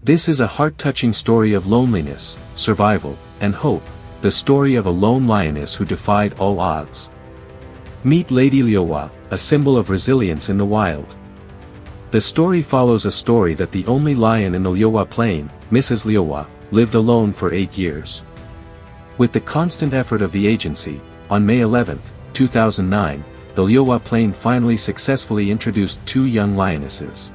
This is a heart-touching story of loneliness, survival, and hope, the story of a lone lioness who defied all odds. Meet Lady Liuwa, a symbol of resilience in the wild. The story follows a story that the only lion in the Liuwa Plain, Mrs Liuwa, lived alone for 8 years. With the constant effort of the agency, on May 11, 2009, the Liuwa Plain finally successfully introduced 2 young lionesses.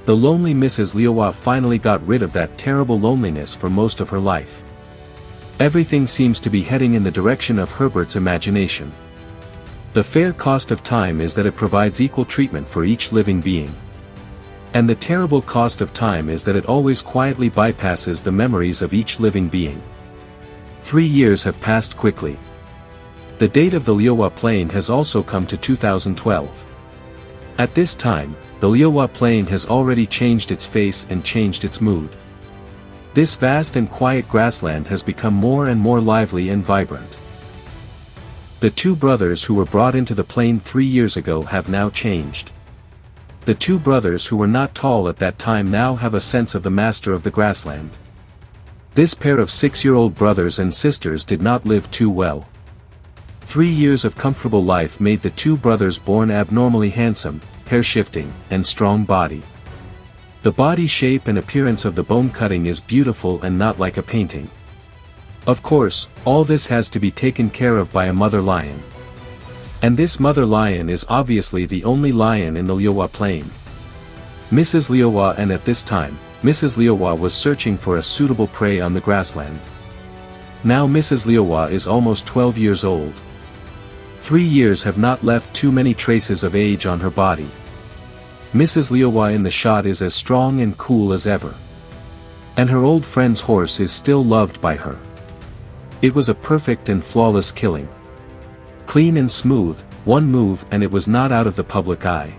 The lonely Mrs Liuwa finally got rid of that terrible loneliness for most of her life. Everything seems to be heading in the direction of Herbert's imagination. The fair cost of time is that it provides equal treatment for each living being. And the terrible cost of time is that it always quietly bypasses the memories of each living being. 3 years have passed quickly. The date of the Liuwa Plain has also come to 2012. At this time, the Liuwa Plain has already changed its face and changed its mood. This vast and quiet grassland has become more and more lively and vibrant. The 2 brothers who were brought into the plain 3 years ago have now changed. The 2 brothers who were not tall at that time now have a sense of the master of the grassland. This pair of 6-year-old brothers and sisters did not live too well. 3 years of comfortable life made the 2 brothers born abnormally handsome, hair-shifting, and strong body. The body shape and appearance of the bone cutting is beautiful and not like a painting. Of course, all this has to be taken care of by a mother lion. And this mother lion is obviously the only lion in the Liuwa Plain. Mrs Liuwa, and at this time, Mrs Liuwa was searching for a suitable prey on the grassland. Now Mrs Liuwa is almost 12 years old. 3 years have not left too many traces of age on her body. Mrs Liuwa in the shot is as strong and cool as ever. And her old friend's horse is still loved by her. It was a perfect and flawless killing. Clean and smooth, one move and it was not out of the public eye.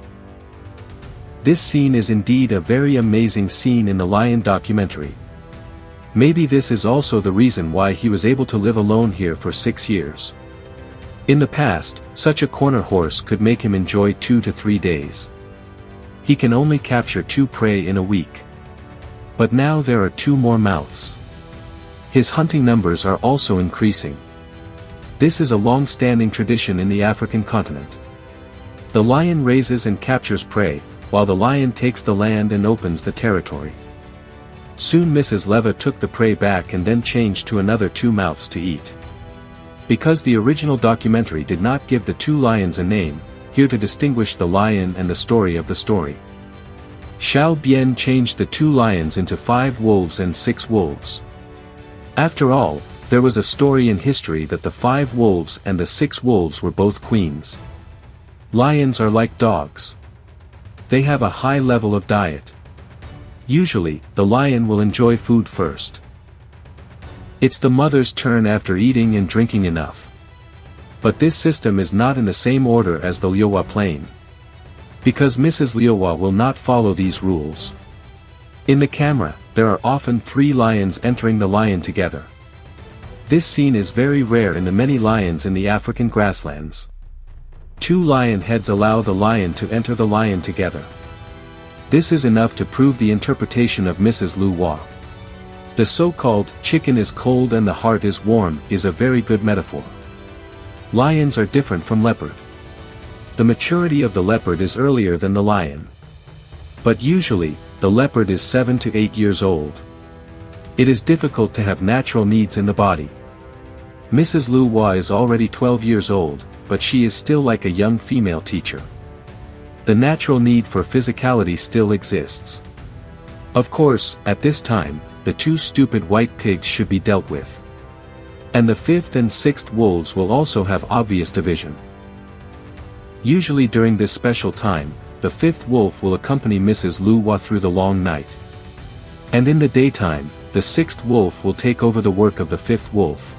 This scene is indeed a very amazing scene in the lion documentary. Maybe this is also the reason why he was able to live alone here for 6 years. In the past, such a corner horse could make him enjoy 2 to 3 days. He can only capture 2 prey in a week. But now there are 2 more mouths. His hunting numbers are also increasing. This is a long-standing tradition in the African continent. The lion raises and captures prey, while the lion takes the land and opens the territory. Soon Mrs Liuwa took the prey back and then changed to another 2 mouths to eat. Because the original documentary did not give the 2 lions a name, here to distinguish the lion and the story of the story. Xiao Bian changed the 2 lions into 5 wolves and 6 wolves. After all, there was a story in history that the 5 wolves and the 6 wolves were both queens. Lions are like dogs. They have a high level of diet. Usually, the lion will enjoy food first. It's the mother's turn after eating and drinking enough. But this system is not in the same order as the Liuwa Plain. Because Mrs Liuwa will not follow these rules. In the camera, there are often 3 lions entering the lion together. This scene is very rare in the many lions in the African grasslands. 2 lion heads allow the lion to enter the lion together. This is enough to prove the interpretation of Mrs Liuwa. The so-called chicken is cold and the heart is warm is a very good metaphor. Lions are different from leopard. The maturity of the leopard is earlier than the lion. But usually, the leopard is 7 to 8 years old. It is difficult to have natural needs in the body. Mrs Liuwa is already 12 years old, but she is still like a young female teacher. The natural need for physicality still exists. Of course, at this time, the 2 stupid white pigs should be dealt with. And the 5th and 6th wolves will also have obvious division. Usually during this special time, the 5th wolf will accompany Mrs Liuwa through the long night. And in the daytime, the 6th wolf will take over the work of the 5th wolf.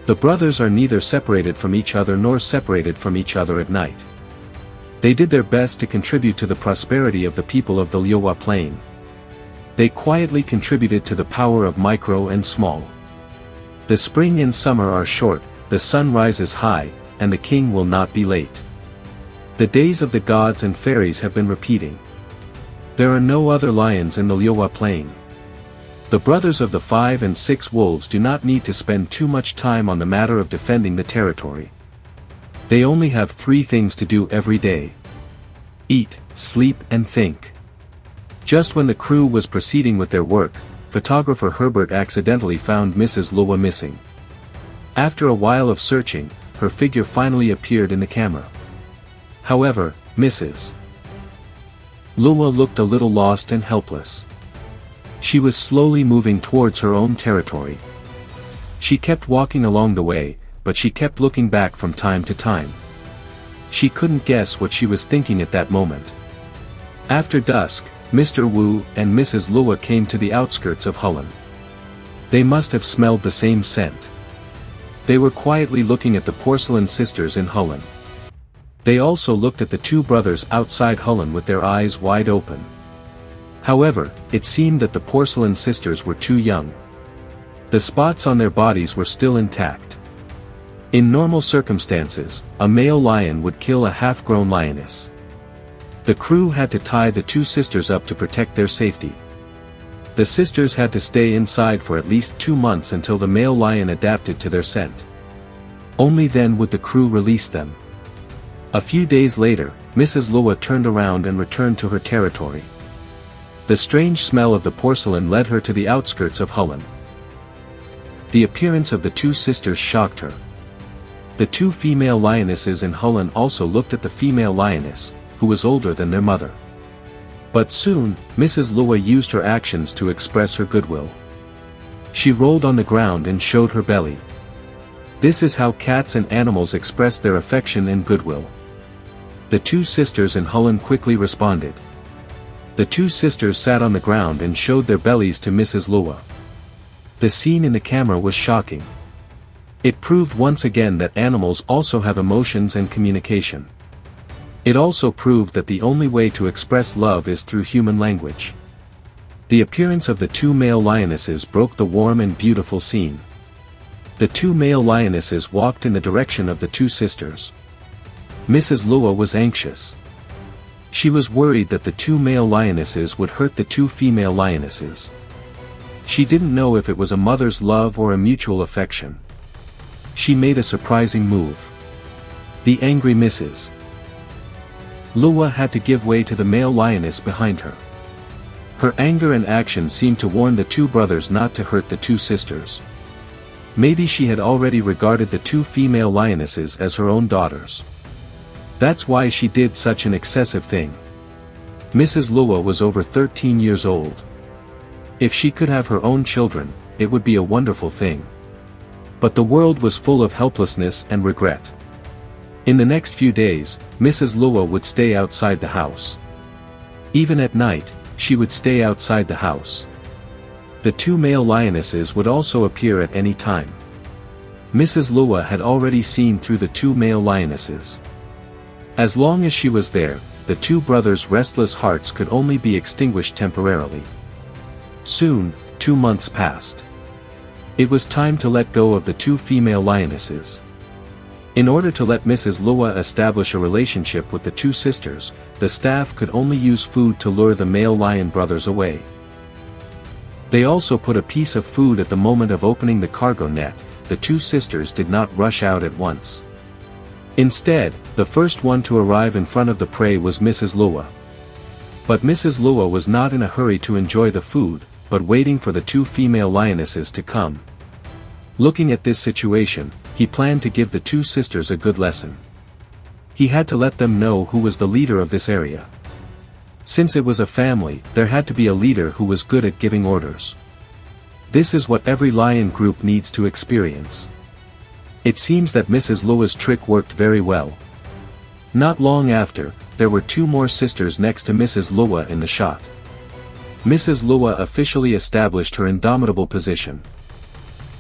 The brothers are neither separated from each other nor separated from each other at night. They did their best to contribute to the prosperity of the people of the Liuwa Plain. They quietly contributed to the power of micro and small. The spring and summer are short, the sun rises high, and the king will not be late. The days of the gods and fairies have been repeating. There are no other lions in the Liuwa plain. The brothers of the 5 and 6 wolves do not need to spend too much time on the matter of defending the territory. They only have 3 things to do every day: eat, sleep and think. Just when the crew was proceeding with their work, photographer Herbert accidentally found Mrs Liuwa missing. After a while of searching, her figure finally appeared in the camera. However, Mrs Liuwa looked a little lost and helpless. She was slowly moving towards her own territory. She kept walking along the way, but she kept looking back from time to time. She couldn't guess what she was thinking at that moment. After dusk, Mr. Wu and Mrs. Liuwa came to the outskirts of Holland. They must have smelled the same scent. They were quietly looking at the porcelain sisters in Holland. They also looked at the 2 brothers outside Holland with their eyes wide open. However, it seemed that the porcelain sisters were too young. The spots on their bodies were still intact. In normal circumstances, a male lion would kill a half-grown lioness. The crew had to tie the 2 sisters up to protect their safety. The sisters had to stay inside for at least 2 months until the male lion adapted to their scent. Only then would the crew release them. A few days later, Mrs. Liuwa turned around and returned to her territory. The strange smell of the porcelain led her to the outskirts of Holland. The appearance of the 2 sisters shocked her. The 2 female lionesses in Holland also looked at the female lioness, who was older than their mother. But soon, Mrs. Liuwa used her actions to express her goodwill. She rolled on the ground and showed her belly. This is how cats and animals express their affection and goodwill. The 2 sisters in Holland quickly responded. The 2 sisters sat on the ground and showed their bellies to Mrs. Liuwa. The scene in the camera was shocking. It proved once again that animals also have emotions and communication. It also proved that the only way to express love is through human language. The appearance of the 2 male lionesses broke the warm and beautiful scene. The 2 male lionesses walked in the direction of the 2 sisters. Mrs. Liuwa was anxious. She was worried that the 2 male lionesses would hurt the 2 female lionesses. She didn't know if it was a mother's love or a mutual affection. She made a surprising move. The angry Mrs. Liuwa had to give way to the male lioness behind her. Her anger and action seemed to warn the 2 brothers not to hurt the 2 sisters. Maybe she had already regarded the 2 female lionesses as her own daughters. That's why she did such an excessive thing. Mrs. Liuwa was over 13 years old. If she could have her own children, it would be a wonderful thing. But the world was full of helplessness and regret. In the next few days, Mrs. Liuwa would stay outside the house. Even at night, she would stay outside the house. The 2 male lionesses would also appear at any time. Mrs. Liuwa had already seen through the 2 male lionesses. As long as she was there, the 2 brothers' restless hearts could only be extinguished temporarily. Soon, 2 months passed. It was time to let go of the 2 female lionesses. In order to let Mrs. Liuwa establish a relationship with the 2 sisters, the staff could only use food to lure the male lion brothers away. They also put a piece of food at the moment of opening the cargo net. The 2 sisters did not rush out at once. Instead, the first one to arrive in front of the prey was Mrs. Liuwa. But Mrs. Liuwa was not in a hurry to enjoy the food, but waiting for the 2 female lionesses to come. Looking at this situation, he planned to give the 2 sisters a good lesson. He had to let them know who was the leader of this area. Since it was a family, there had to be a leader who was good at giving orders. This is what every lion group needs to experience. It seems that Mrs. Liuwa's trick worked very well. Not long after, there were 2 more sisters next to Mrs. Liuwa in the shot. Mrs. Liuwa officially established her indomitable position.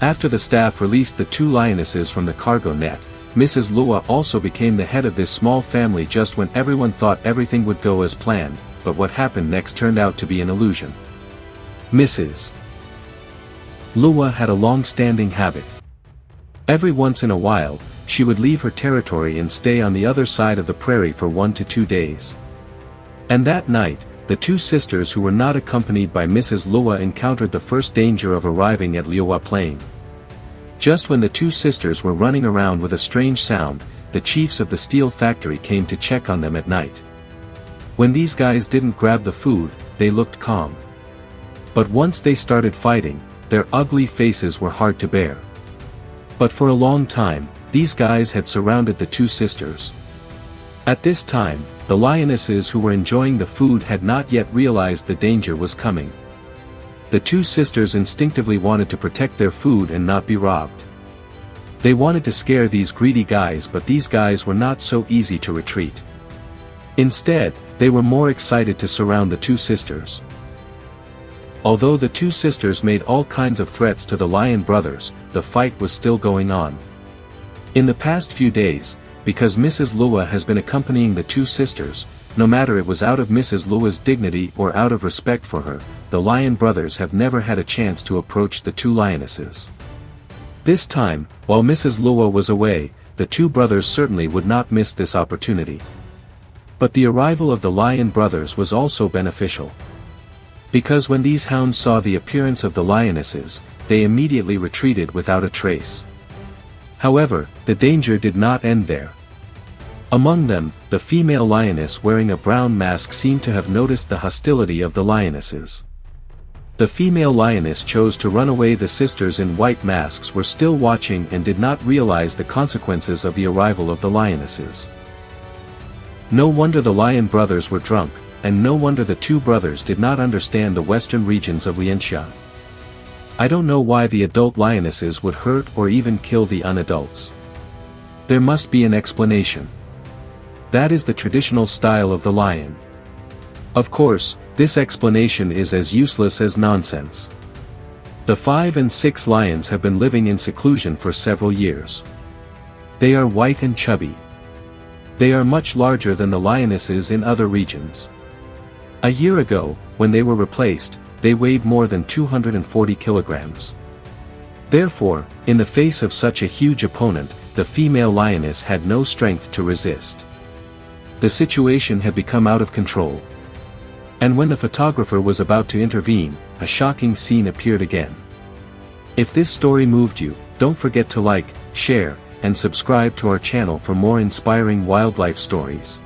After the staff released the 2 lionesses from the cargo net, Mrs. Liuwa also became the head of this small family just when everyone thought everything would go as planned, but what happened next turned out to be an illusion. Mrs. Liuwa had a long-standing habit. Every once in a while, she would leave her territory and stay on the other side of the prairie for 1 to 2 days. And that night, the two sisters who were not accompanied by Mrs Liuwa encountered the first danger of arriving at Liuwa Plain. Just when the two sisters were running around with a strange sound, the chiefs of the steel factory came to check on them at night. When these guys didn't grab the food, they looked calm. But once they started fighting, their ugly faces were hard to bear. But for a long time, these guys had surrounded the two sisters. At this time, the lionesses who were enjoying the food had not yet realized the danger was coming. The two sisters instinctively wanted to protect their food and not be robbed. They wanted to scare these greedy guys, but these guys were not so easy to retreat. Instead, they were more excited to surround the two sisters. Although the two sisters made all kinds of threats to the lion brothers, the fight was still going on. In the past few days, because Mrs Liuwa has been accompanying the two sisters, no matter it was out of Mrs Liuwa's dignity or out of respect for her, the lion brothers have never had a chance to approach the two lionesses. This time, while Mrs Liuwa was away, the two brothers certainly would not miss this opportunity. But the arrival of the lion brothers was also beneficial. Because when these hounds saw the appearance of the lionesses, they immediately retreated without a trace. However, the danger did not end there. Among them, the female lioness wearing a brown mask seemed to have noticed the hostility of the lionesses. The female lioness chose to run away. The sisters in white masks were still watching and did not realize the consequences of the arrival of the lionesses. No wonder the lion brothers were drunk, and no wonder the two brothers did not understand the western regions of Lianxia. I don't know why the adult lionesses would hurt or even kill the unadults. There must be an explanation. That is the traditional style of the lion. Of course, this explanation is as useless as nonsense. The 5 and 6 lions have been living in seclusion for several years. They are white and chubby. They are much larger than the lionesses in other regions. A year ago, when they were replaced, they weighed more than 240 kilograms. Therefore, in the face of such a huge opponent, the female lioness had no strength to resist. The situation had become out of control. And when the photographer was about to intervene, a shocking scene appeared again. If this story moved you, don't forget to like, share, and subscribe to our channel for more inspiring wildlife stories.